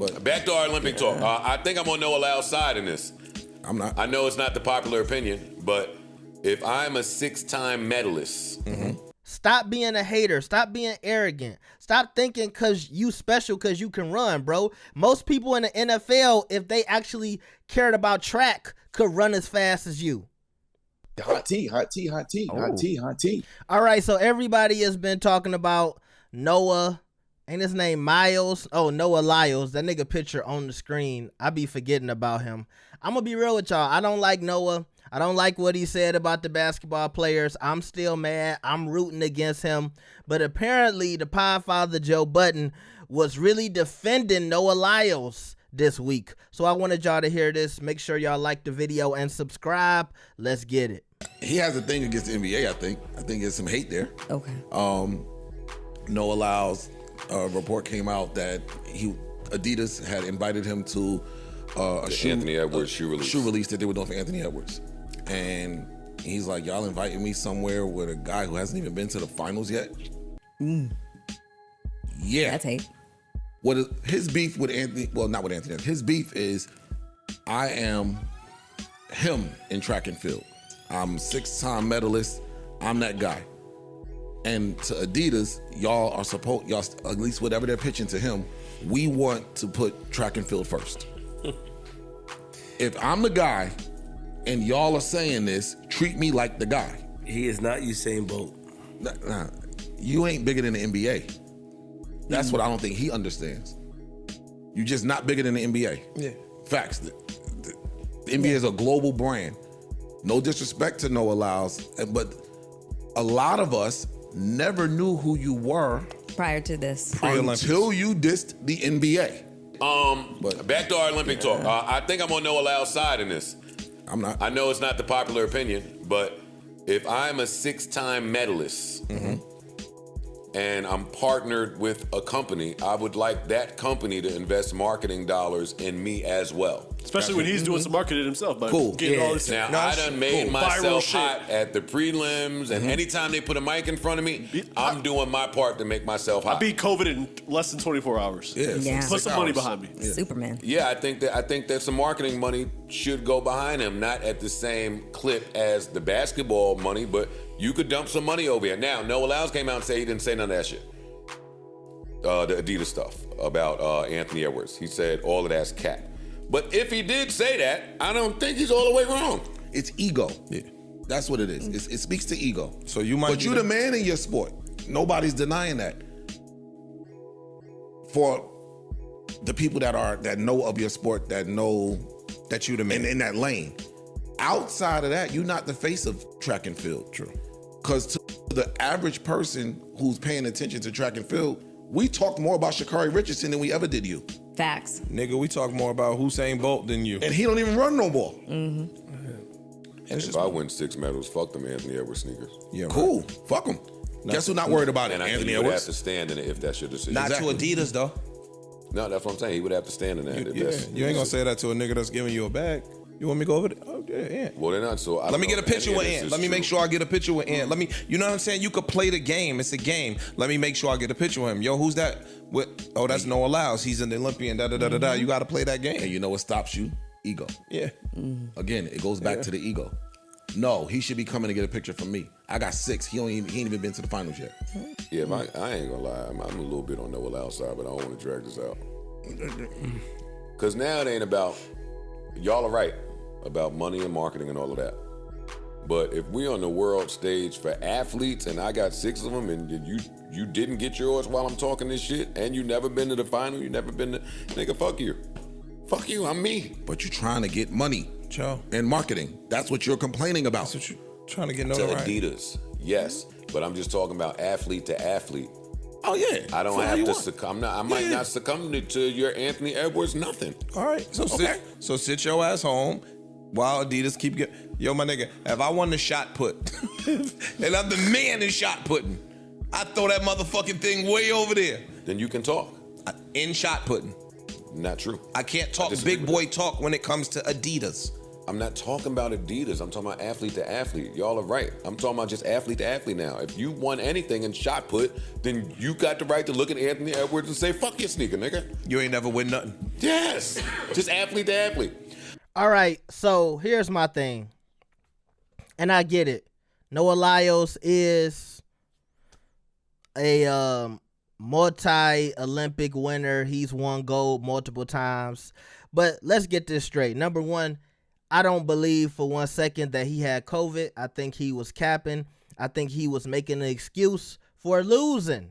But back to our Olympic talk. I think I'm on Noah Lyles' side in this. I'm not. I know it's not the popular opinion, but if I'm a 6-time medalist. Stop being a hater. Stop being arrogant. Stop thinking because you special because you can run, bro. Most people in the NFL, if they actually cared about track, could run as fast as you. Hot tea. All right, so everybody has been talking about Noah. Ain't his name Miles? Oh, Noah Lyles. That nigga picture on the screen. I be forgetting about him. I'm going to be real with y'all. I don't like Noah. I don't like what he said about the basketball players. I'm still mad. I'm rooting against him. But apparently the Podfather Joe Budden was really defending Noah Lyles this week. So I wanted y'all to hear this. Make sure y'all like the video and subscribe. Let's get it. He has a thing against the NBA, I think. I think there's some hate there. Okay. Noah Lyles, report came out that Adidas had invited him to a Anthony Edwards shoe release that they were doing for Anthony Edwards. And he's like, y'all inviting me somewhere with a guy who hasn't even been to the finals yet? Yeah. That's hate. What is his beef with Anthony? Well, not with Anthony. His beef is I am him in track and field. I'm 6-time medalist. I'm that guy. And to Adidas, y'all at least whatever they're pitching to him, we want to put track and field first. If I'm the guy and y'all are saying this, treat me like the guy. He is not Usain Bolt. Nah, you ain't bigger than the NBA. That's what I don't think he understands. You're just not bigger than the NBA. Yeah. Facts. The NBA is a global brand. No disrespect to Noah Lyles, but a lot of us never knew who you were Prior to this. until you dissed the NBA. But back to our Olympic talk. I think I'm on Noah Lyles' side in this. I'm not. I know it's not the popular opinion, but if I'm a 6-time medalist and I'm partnered with a company, I would like that company to invest marketing dollars in me as well. Especially when he's doing some marketing himself. By Cool. getting all this. Now, I done made myself Viral hot at the prelims, and anytime they put a mic in front of me, I'm doing my part to make myself hot. I beat COVID in less than 24 hours. Yeah. Put some money behind me. Yeah. Superman. Yeah, I think that some marketing money should go behind him, not at the same clip as the basketball money, but you could dump some money over here. Now, Noah Lyles came out and said he didn't say none of that shit. The Adidas stuff about Anthony Edwards. He said all of that's cap. But if he did say that, I don't think he's all the way wrong. It's ego. Yeah. That's what it is. It speaks to ego. So you might. But you're the man in your sport. Nobody's denying that. For the people that know of your sport, that know that you're the man in that lane. Outside of that, you're not the face of track and field. True. Because to the average person who's paying attention to track and field, we talk more about Sha'Carri Richardson than we ever did you. Facts. Nigga, we talk more about Usain Bolt than you. And he don't even run no more. And if I win 6 medals, fuck them Anthony Edwards sneakers. Yeah, Cool. Fuck him. Guess who's not worried about it? And I think Anthony he would have Edwards. to stand in it if that's your decision. Not Exactly. to Adidas though. No, that's what I'm saying. He would have to stand in that. if Yeah, that's- you ain't gonna say that to a nigga that's giving you a bag. You want me to go over there? Oh yeah. Well, they're not. So I Let don't me know get a if any picture of with this Ant. is Let me make true. sure I get a picture with Ant. You know what I'm saying? You could play the game. It's a game. Let me make sure I get a picture with him. Yo, who's that? Oh, that's Noah Lyles. He's an Olympian. Da da da da da. You got to play that game. And you know what stops you? Ego. Yeah. Again, it goes back to the ego. No, he should be coming to get a picture from me. I got 6. He ain't even been to the finals yet. Yeah, I ain't gonna lie. I'm a little bit on Noah Lyles' side, but I don't want to drag this out. Because now it ain't about, y'all are right, about money and marketing and all of that. But if we on the world stage for athletes and I got 6 of them and you didn't get yours while I'm talking this shit and you never been to the final, you never been to, nigga, fuck you. Fuck you, I'm me. But you're trying to get money Joe. and marketing. That's what you're complaining about. That's what you trying to get To notoriety. Adidas, yes. But I'm just talking about athlete to athlete. Oh yeah. I don't Feel how have you to want. succumb. I might not succumb to your Anthony Edwards, nothing. All right. So Okay. sit your ass home while Adidas keep getting. Yo, my nigga, if I won the shot put and I'm the man in shot putting, I throw that motherfucking thing way over there. Then you can talk. In shot putting. Not true. I can't talk disagree big with boy talk when it comes to Adidas. I'm not talking about Adidas. I'm talking about athlete to athlete. Y'all are right. I'm talking about just athlete to athlete now. If you won anything in shot put, then you got the right to look at Anthony Edwards and say, fuck your sneaker, nigga. You ain't never win nothing. Yes. Just athlete to athlete. All right, so here's my thing. And I get it. Noah Lyles is a multi-Olympic winner. He's won gold multiple times. But let's get this straight. Number one, I don't believe for 1 second that he had COVID. I think he was capping. I think he was making an excuse for losing.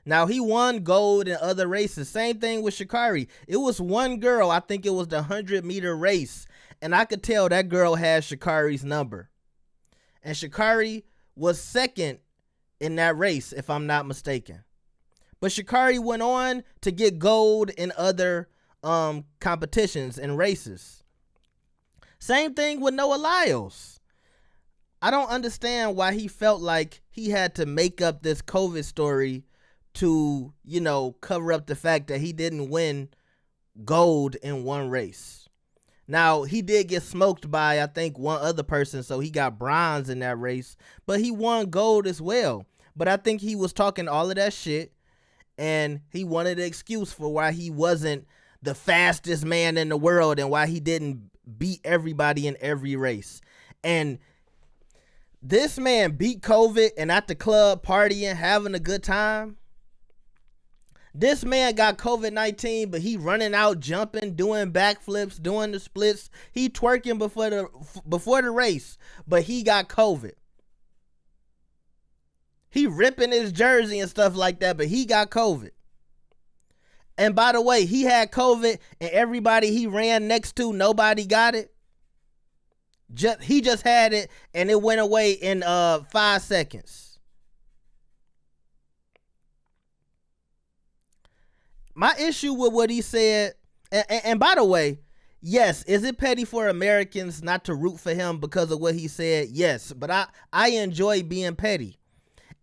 Now, he won gold in other races. Same thing with Sha'Carri. It was one girl, I think it was the 100-meter race, and I could tell that girl had Sha'Carri's number. And Sha'Carri was second in that race, if I'm not mistaken. But Sha'Carri went on to get gold in other competitions and races. Same thing with Noah Lyles. I don't understand why he felt like he had to make up this COVID story to, cover up the fact that he didn't win gold in one race. Now, he did get smoked by, I think, one other person, so he got bronze in that race, but he won gold as well. But I think he was talking all of that shit, and he wanted an excuse for why he wasn't the fastest man in the world and why he didn't beat everybody in every race. And this man beat COVID and at the club partying, having a good time. This man got COVID-19, but he running out, jumping, doing backflips, doing the splits. He twerking before the race, but he got COVID. He ripping his jersey and stuff like that, but he got COVID. And by the way, he had COVID, and everybody he ran next to, nobody got it. He just had it, and it went away in 5 seconds. My issue with what he said, and by the way, yes, is it petty for Americans not to root for him because of what he said? Yes, but I enjoy being petty.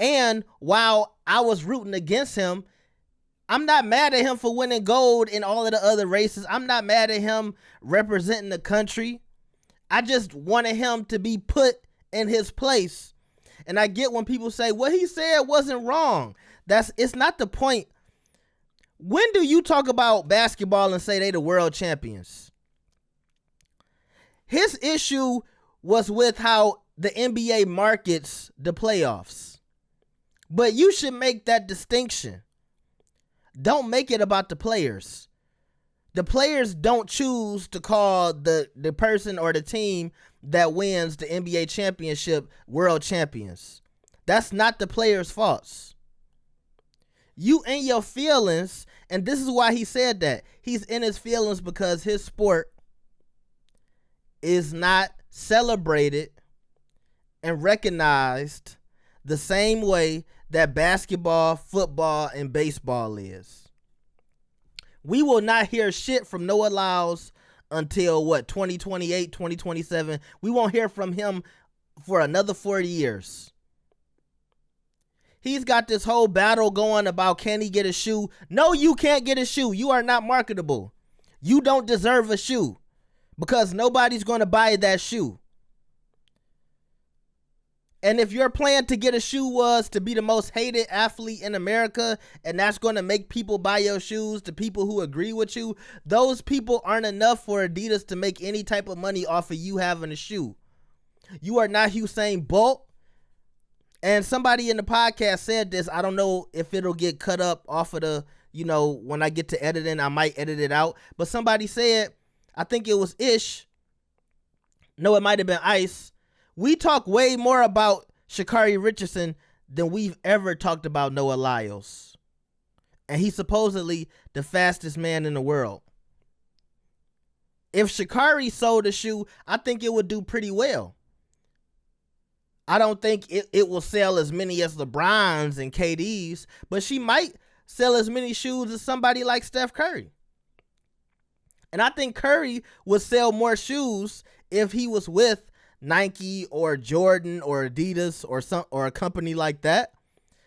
And while I was rooting against him, I'm not mad at him for winning gold in all of the other races. I'm not mad at him representing the country. I just wanted him to be put in his place. And I get when people say what he said wasn't wrong. It's not the point. When do you talk about basketball and say they the world champions? His issue was with how the NBA markets the playoffs. But you should make that distinction. Don't make it about the players. The players don't choose to call the person or the team that wins the NBA championship world champions. That's not the players' faults. You in your feelings, and this is why he said that. He's in his feelings because his sport is not celebrated and recognized the same way that basketball, football, and baseball is. We will not hear shit from Noah Lyles until 2028, 2027. We won't hear from him for another 40 years. He's got this whole battle going about can he get a shoe. No, you can't get a shoe. You are not marketable. You don't deserve a shoe because nobody's going to buy that shoe. And if your plan to get a shoe was to be the most hated athlete in America, and that's going to make people buy your shoes, the people who agree with you, those people aren't enough for Adidas to make any type of money off of you having a shoe. You are not Usain Bolt. And somebody in the podcast said this. I don't know if it'll get cut up off of the, when I get to editing, I might edit it out. But somebody said, I think it was Ish. No, it might have been Ice. We talk way more about Sha'Carri Richardson than we've ever talked about Noah Lyles. And he's supposedly the fastest man in the world. If Sha'Carri sold a shoe, I think it would do pretty well. I don't think it will sell as many as LeBron's and KD's, but she might sell as many shoes as somebody like Steph Curry. And I think Curry would sell more shoes if he was with Nike or Jordan or Adidas or a company like that.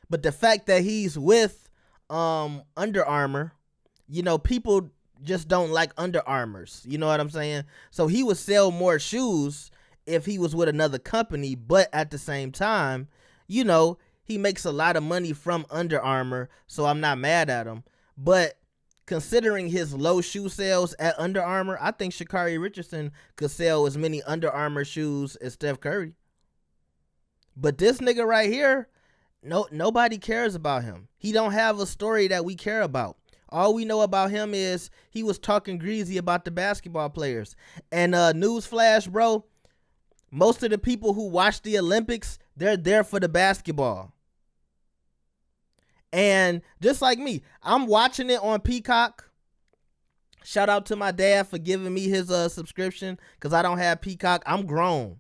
But the fact that he's with Under Armour, people just don't like Under Armours. You know what I'm saying? So he would sell more shoes if he was with another company, but at the same time, he makes a lot of money from Under Armour, so I'm not mad at him. But considering his low shoe sales at Under Armour, I think Sha'Carri Richardson could sell as many Under Armour shoes as Steph Curry. But this nigga right here, nobody cares about him. He don't have a story that we care about. All we know about him is he was talking greasy about the basketball players. And newsflash, bro, most of the people who watch the Olympics, they're there for the basketball. And just like me, I'm watching it on Peacock. Shout out to my dad for giving me his subscription because I don't have Peacock. I'm grown.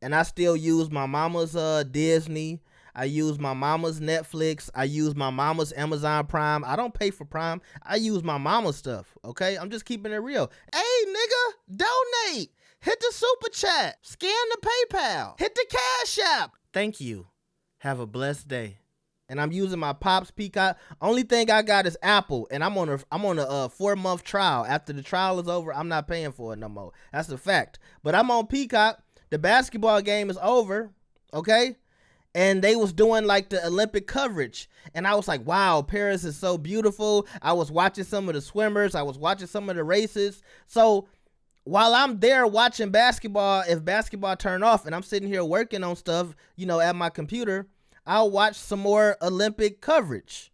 And I still use my mama's Disney. I use my mama's Netflix. I use my mama's Amazon Prime. I don't pay for Prime. I use my mama's stuff, okay? I'm just keeping it real. Hey, nigga, donate. Hit the super chat. Scan the PayPal. Hit the Cash App. Thank you. Have a blessed day. And I'm using my Pops Peacock. Only thing I got is Apple, and I'm on a 4-month trial. After the trial is over, I'm not paying for it no more. That's a fact. But I'm on Peacock. The basketball game is over, okay? And they was doing like the Olympic coverage. And I was like, wow, Paris is so beautiful. I was watching some of the swimmers. I was watching some of the races. So while I'm there watching basketball, if basketball turn off and I'm sitting here working on stuff, at my computer, I'll watch some more Olympic coverage.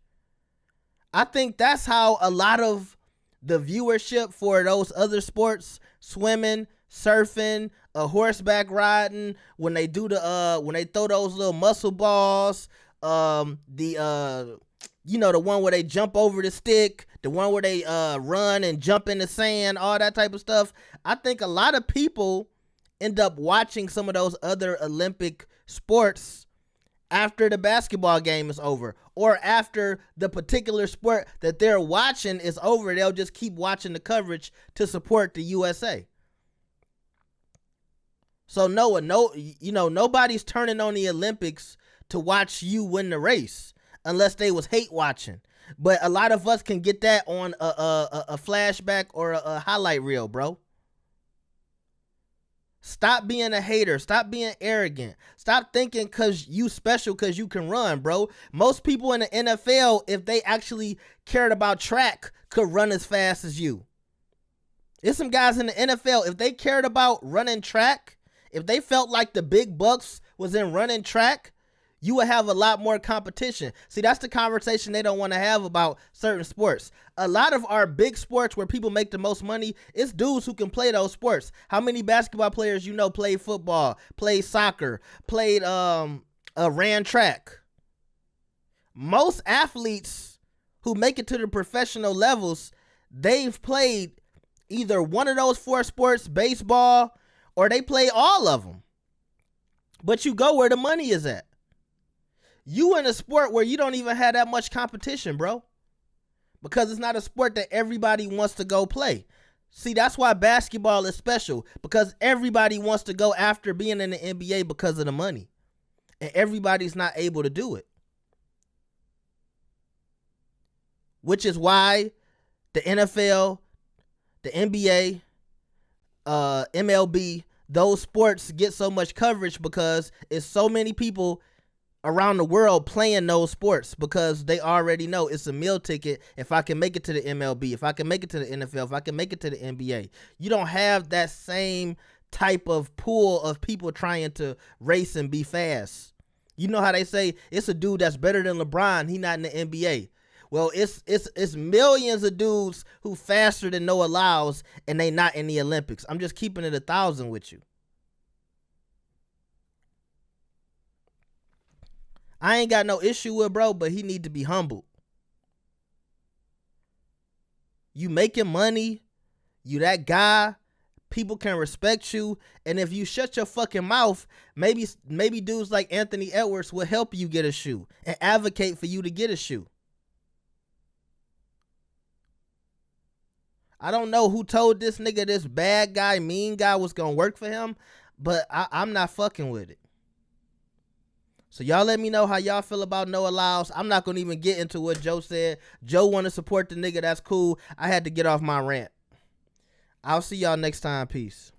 I think that's how a lot of the viewership for those other sports, swimming, surfing, horseback riding, when they do when they throw those little muscle balls, the one where they jump over the stick, the one where they run and jump in the sand, all that type of stuff. I think a lot of people end up watching some of those other Olympic sports after the basketball game is over, or after the particular sport that they're watching is over. They'll just keep watching the coverage to support the USA. So Noah, nobody's turning on the Olympics to watch you win the race unless they was hate watching. But a lot of us can get that on a flashback or a highlight reel, bro. Stop being a hater. Stop being arrogant. Stop thinking because you special because you can run, bro. Most people in the NFL, if they actually cared about track, could run as fast as you. There's some guys in the NFL, if they cared about running track, if they felt like the big bucks was in running track, you would have a lot more competition. See, that's the conversation they don't want to have about certain sports. A lot of our big sports where people make the most money, it's dudes who can play those sports. How many basketball players played football, played soccer, played ran track? Most athletes who make it to the professional levels, they've played either one of those 4 sports, baseball, or they play all of them. But you go where the money is at. You in a sport where you don't even have that much competition, bro. Because it's not a sport that everybody wants to go play. See, that's why basketball is special. Because everybody wants to go after being in the NBA because of the money. And everybody's not able to do it. Which is why the NFL, the NBA, MLB, those sports get so much coverage because it's so many people around the world playing those sports because they already know it's a meal ticket. If I can make it to the MLB, if I can make it to the NFL, if I can make it to the NBA, you don't have that same type of pool of people trying to race and be fast. You know how they say it's a dude that's better than LeBron. He not in the NBA. Well, it's millions of dudes who faster than Noah Lyles and they not in the Olympics. I'm just keeping it 1,000 with you. I ain't got no issue with bro, but he need to be humbled. You making money, you that guy, people can respect you, and if you shut your fucking mouth, maybe dudes like Anthony Edwards will help you get a shoe and advocate for you to get a shoe. I don't know who told this nigga this bad guy, mean guy was gonna work for him, but I'm not fucking with it. So y'all let me know how y'all feel about Noah Lyles. I'm not going to even get into what Joe said. Joe want to support the nigga. That's cool. I had to get off my rant. I'll see y'all next time. Peace.